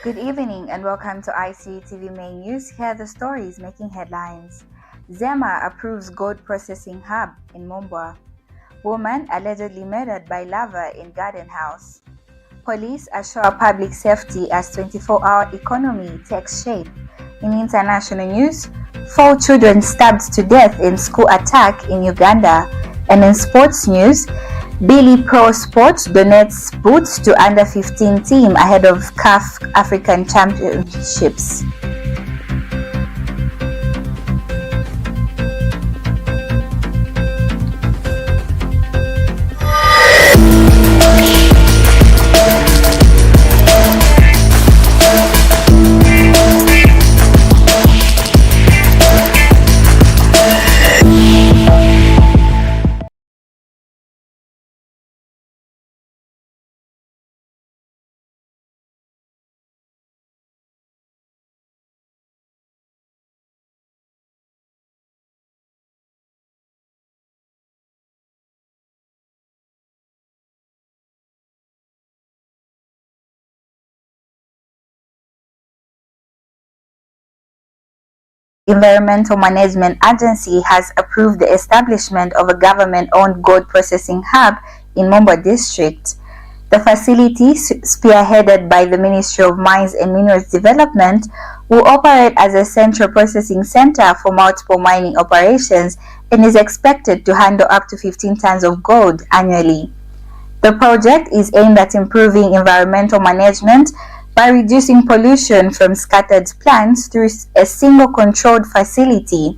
Good evening and welcome to ICU TV Main News. Here are the stories making headlines. Zema approves gold processing hub in Mumbwa. Woman allegedly murdered by lover in garden house. Police assure public safety as 24-hour economy takes shape. In international news, 4 children stabbed to death in school attack in Uganda. And in sports news, Billy Pro Sports donates boots to under 15 team ahead of CAF African Championships. Environmental Management Agency has approved the establishment of a government-owned gold processing hub in Mumbwa district. The facility, spearheaded by the Ministry of Mines and Minerals Development, will operate as a central processing center for multiple mining operations and is expected to handle up to 15 tons of gold annually. The project is aimed at improving environmental management by reducing pollution from scattered plants through a single controlled facility.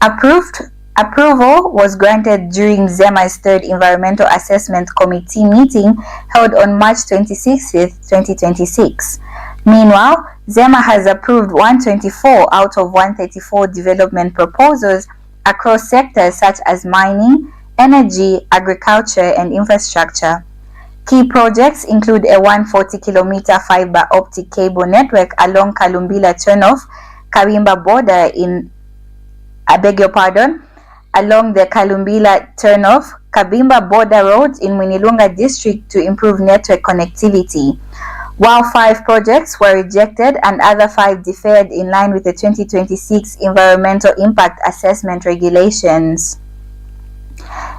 Approval was granted during Zema's 3rd Environmental Assessment Committee meeting held on March 26, 2026. Meanwhile, Zema has approved 124 out of 134 development proposals across sectors such as mining, energy, agriculture, and infrastructure. Key projects include a 140-kilometer fiber optic cable network along Kalumbila turnoff, Kabimba border along the Kalumbila turnoff, Kabimba border road in Mwinilunga district to improve network connectivity. While 5 projects were rejected and other 5 deferred in line with the 2026 Environmental Impact Assessment Regulations.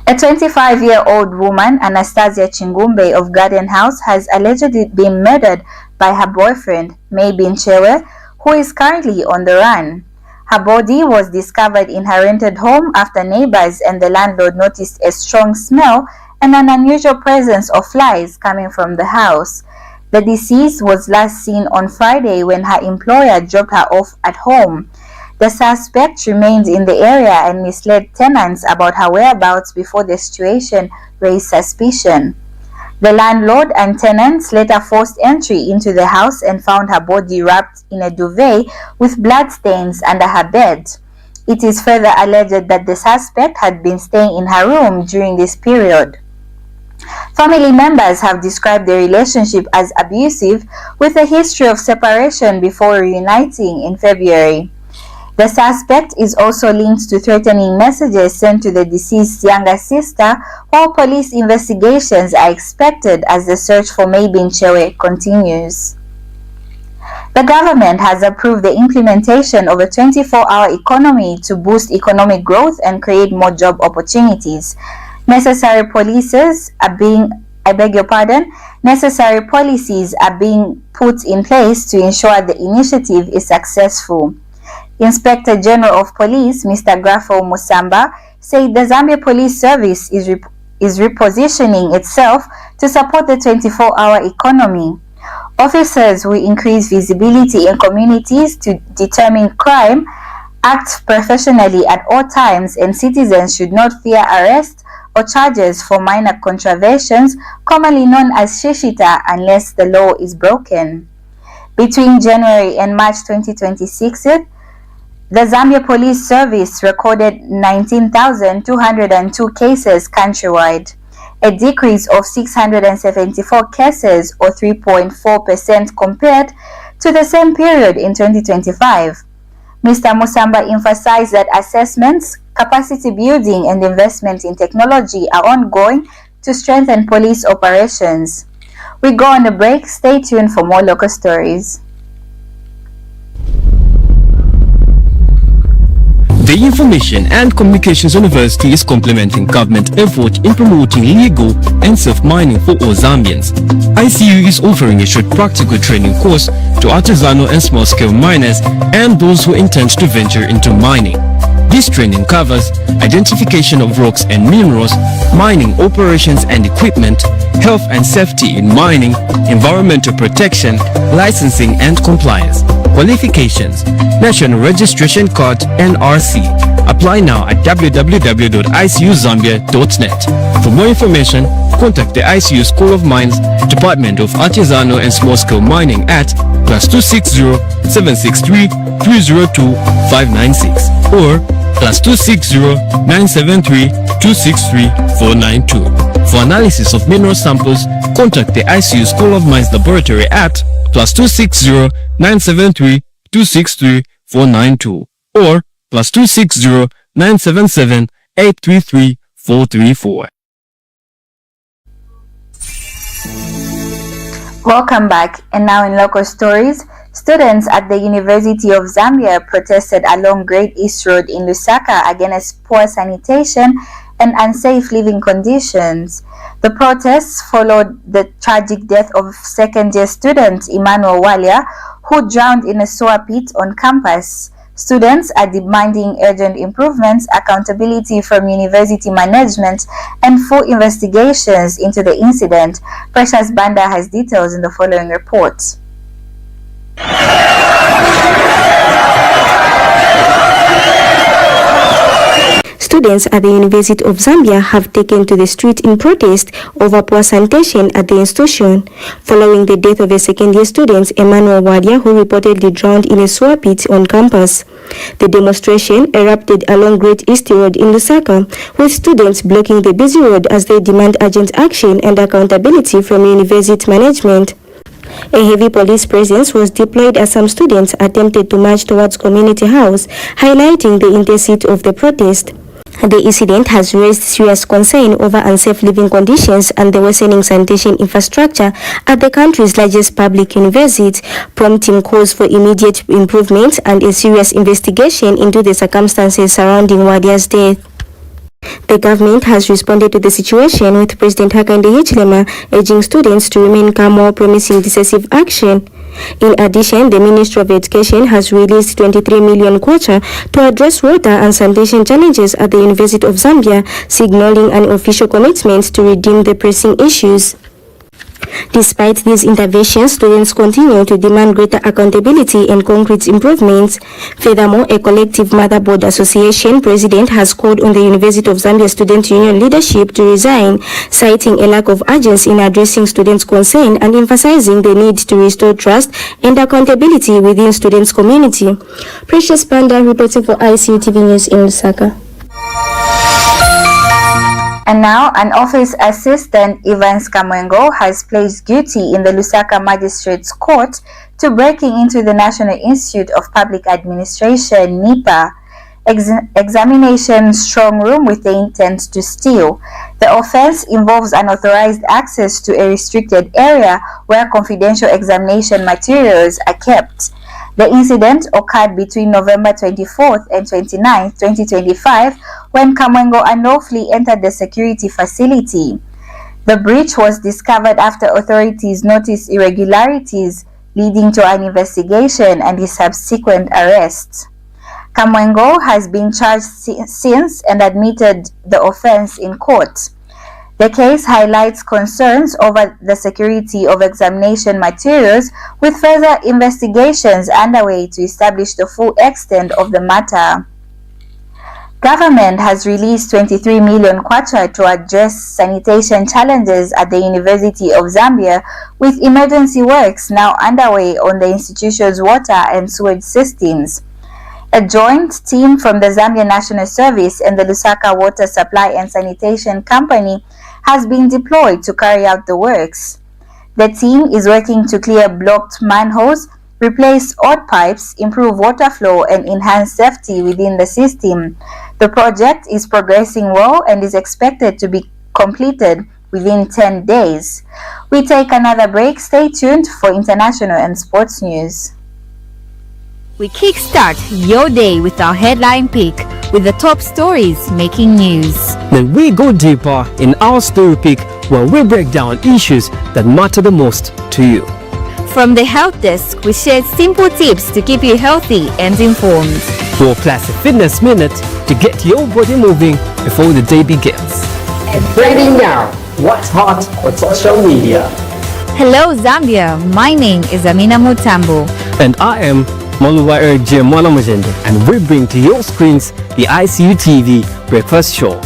A 25-year-old woman, Anastasia Chingumbe of Garden House, has allegedly been murdered by her boyfriend, Maybin Chewe, who is currently on the run. Her body was discovered in her rented home after neighbors and the landlord noticed a strong smell and an unusual presence of flies coming from the house. The deceased was last seen on Friday when her employer dropped her off at home. The suspect remained in the area and misled tenants about her whereabouts before the situation raised suspicion. The landlord and tenants later forced entry into the house and found her body wrapped in a duvet with bloodstains under her bed. It is further alleged that the suspect had been staying in her room during this period. Family members have described the relationship as abusive, with a history of separation before reuniting in February. The suspect is also linked to threatening messages sent to the deceased's younger sister, while police investigations are expected as the search for Maybin Chewe continues. The government has approved the implementation of a 24-hour economy to boost economic growth and create more job opportunities. Necessary policies are being put in place to ensure the initiative is successful. Inspector General of Police, Mr. Grafo Musamba, said the Zambia Police Service is repositioning itself to support the 24-hour economy. Officers will increase visibility in communities to determine crime, act professionally at all times, and citizens should not fear arrest or charges for minor contraventions, commonly known as shishita, unless the law is broken. Between January and March 2026, the Zambia Police Service recorded 19,202 cases countrywide, a decrease of 674 cases or 3.4% compared to the same period in 2025. Mr. Musamba emphasized that assessments, capacity building, and investment in technology are ongoing to strengthen police operations. We go on a break. Stay tuned for more local stories. The Information and Communications University is complementing government effort in promoting legal and safe mining for all Zambians. ICU is offering a short practical training course to artisanal and small-scale miners and those who intend to venture into mining. This training covers identification of rocks and minerals, mining operations and equipment, health and safety in mining, environmental protection, licensing and compliance. Qualifications: National Registration Card NRC. Apply now at www.icuzambia.net. For more information, contact the ICU School of Mines, Department of Artisanal and Small-Scale Mining at +260 763 302 596 or +260 973 263 492. For analysis of mineral samples, contact the ICU School of Mines Laboratory at +260 973 263 492 or +260 977 833 434. Welcome back, and now in local stories, students at the University of Zambia protested along Great East Road in Lusaka against poor sanitation and unsafe living conditions. The protests followed the tragic death of second-year student Emmanuel Walia, who drowned in a sewer pit on campus. Students are demanding urgent improvements, accountability from university management, and full investigations into the incident. Precious Banda has details in the following report. Students at the University of Zambia have taken to the street in protest over poor sanitation at the institution, following the death of a second-year student, Emmanuel Wadia, who reportedly drowned in a sewer pit on campus. The demonstration erupted along Great East Road in Lusaka, with students blocking the busy road as they demand urgent action and accountability from university management. A heavy police presence was deployed as some students attempted to march towards Community House, highlighting the intensity of the protest. The incident has raised serious concern over unsafe living conditions and the worsening sanitation infrastructure at the country's largest public university, prompting calls for immediate improvement and a serious investigation into the circumstances surrounding Wadia's death. The government has responded to the situation, with President Hakainde Hichilema urging students to remain calm while promising decisive action. In addition, the Ministry of Education has released 23 million kwacha to address water and sanitation challenges at the University of Zambia, signaling an official commitment to redeem the pressing issues. Despite these interventions, students continue to demand greater accountability and concrete improvements. Furthermore, a collective motherboard association president has called on the University of Zambia Student Union leadership to resign, citing a lack of urgency in addressing students' concern and emphasizing the need to restore trust and accountability within students' community. Precious Panda reporting for ICU TV News in Lusaka. And now, an office assistant, Evans Kamwengo, has pleaded guilty in the Lusaka Magistrates Court to breaking into the National Institute of Public Administration, NIPA, examination strong room with the intent to steal. The offense involves unauthorized access to a restricted area where confidential examination materials are kept. The incident occurred between November 24th and 29th, 2025, when Kamwengo unlawfully entered the security facility. The breach was discovered after authorities noticed irregularities, leading to an investigation and his subsequent arrest. Kamwengo has been charged since and admitted the offense in court. The case highlights concerns over the security of examination materials, with further investigations underway to establish the full extent of the matter. Government has released 23 million kwacha to address sanitation challenges at the University of Zambia, with emergency works now underway on the institution's water and sewage systems. A joint team from the Zambia National Service and the Lusaka Water Supply and Sanitation Company has been deployed to carry out the works. The team is working to clear blocked manholes, replace odd pipes, improve water flow, and enhance safety within the system. The project is progressing well and is expected to be completed within 10 days. We take another break. Stay tuned for international and sports news. we kickstart your day with our headline pick with the top stories making news. Then we go deeper in our story pick where we break down issues that matter the most to you. From the Health Desk, we share simple tips to keep you healthy and informed. We'll plus a fitness minute to get your body moving before the day begins. And trending now, what's hot on social media? Hello Zambia, my name is Amina Mutambo. And I am Moluwa Jemwana Mujende, and we bring to your screens the ICU TV Breakfast Show.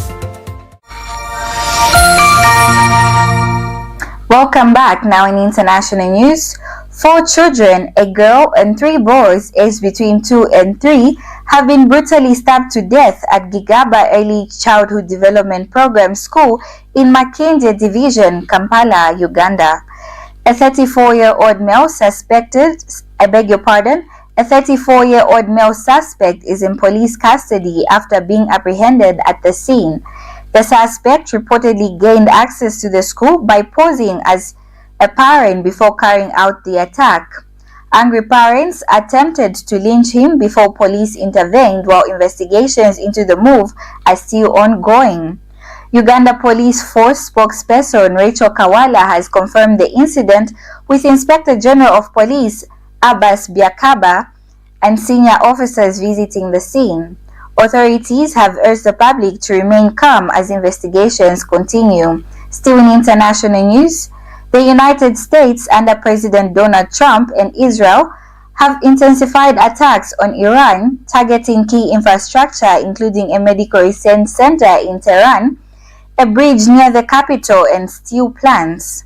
Welcome back. Now in international news, 4 children, a girl and 3 boys aged between 2 and 3 have been brutally stabbed to death at Gigaba Early Childhood Development Program School in Makindye Division, Kampala, Uganda. A 34-year-old male suspected, a 34-year-old male suspect is in police custody after being apprehended at the scene. The suspect reportedly gained access to the school by posing as a parent before carrying out the attack. Angry parents attempted to lynch him before police intervened, while investigations into the move are still ongoing. Uganda Police Force spokesperson Rachel Kawala has confirmed the incident, with Inspector General of Police Abbas Byakaba and senior officers visiting the scene. Authorities have urged the public to remain calm as investigations continue. Still in international news, the United States under President Donald Trump and Israel have intensified attacks on Iran, targeting key infrastructure including a medical research center in Tehran, a bridge near the capital, and steel plants.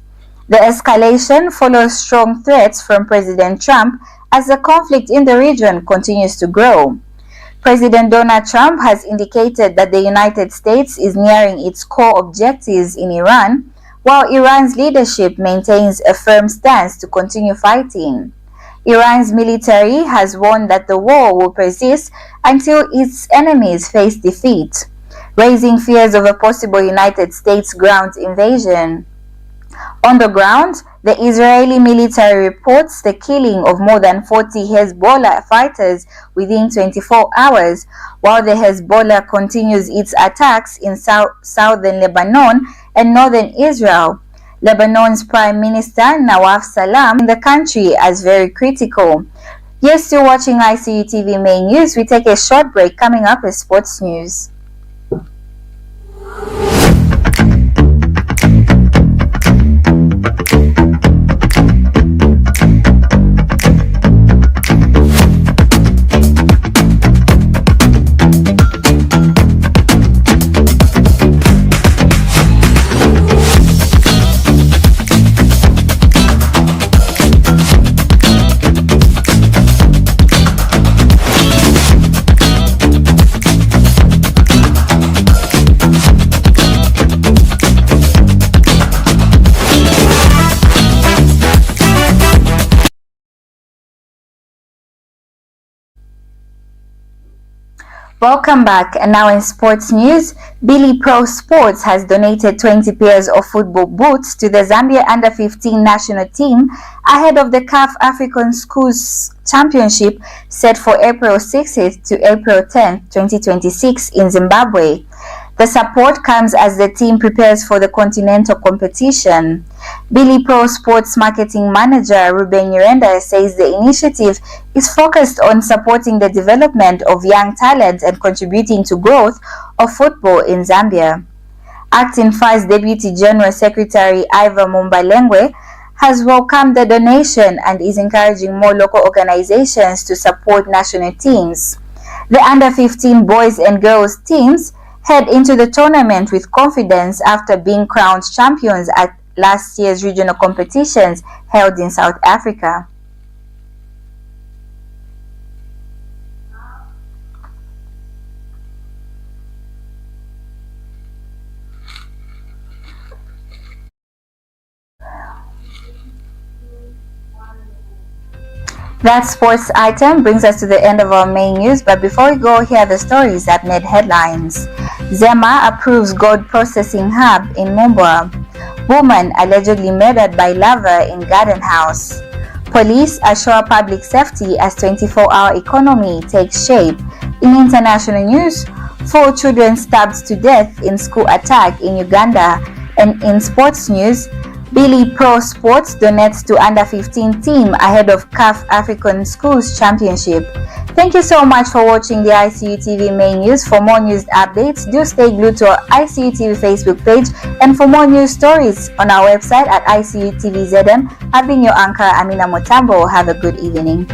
The escalation follows strong threats from President Trump as the conflict in the region continues to grow. President Donald Trump has indicated that the United States is nearing its core objectives in Iran, while Iran's leadership maintains a firm stance to continue fighting. Iran's military has warned that the war will persist until its enemies face defeat, raising fears of a possible United States ground invasion. On the ground, the Israeli military reports the killing of more than 40 Hezbollah fighters within 24 hours, while the Hezbollah continues its attacks in southern Lebanon and northern Israel. Lebanon's Prime Minister Nawaf Salam in the country as very critical. You're still watching ICU TV main news. We take a short break. Coming up is sports news. Welcome back, and now in sports news, Billy Pro Sports has donated 20 pairs of football boots to the Zambia Under-15 national team ahead of the CAF African Schools Championship set for April 6th to April 10th, 2026 in Zimbabwe. The support comes as the team prepares for the continental competition. Billy Pro Sports marketing manager Ruben Urenda says the initiative is focused on supporting the development of young talent and contributing to growth of football in Zambia. Acting First Deputy General Secretary Iva Mumbalengwe has welcomed the donation and is encouraging more local organizations to support national teams. The Under-15 boys and girls teams head into the tournament with confidence after being crowned champions at last year's regional competitions held in South Africa. That sports item brings us to the end of our main news, but before we go, here are the stories that made headlines. Zema approves gold processing hub in Mumbwa. Woman allegedly murdered by lover in garden house. Police assure public safety as 24-hour economy takes shape. In international news, 4 children stabbed to death in school attack in Uganda. And in sports news, Billy Pro Sports donates to under-15 team ahead of CAF African Schools Championship. Thank you so much for watching the ICU TV main news. For more news updates, do stay glued to our ICU TV Facebook page, and for more news stories on our website at ICU TV ZM. I've been your anchor, Amina Motambo. Have a good evening.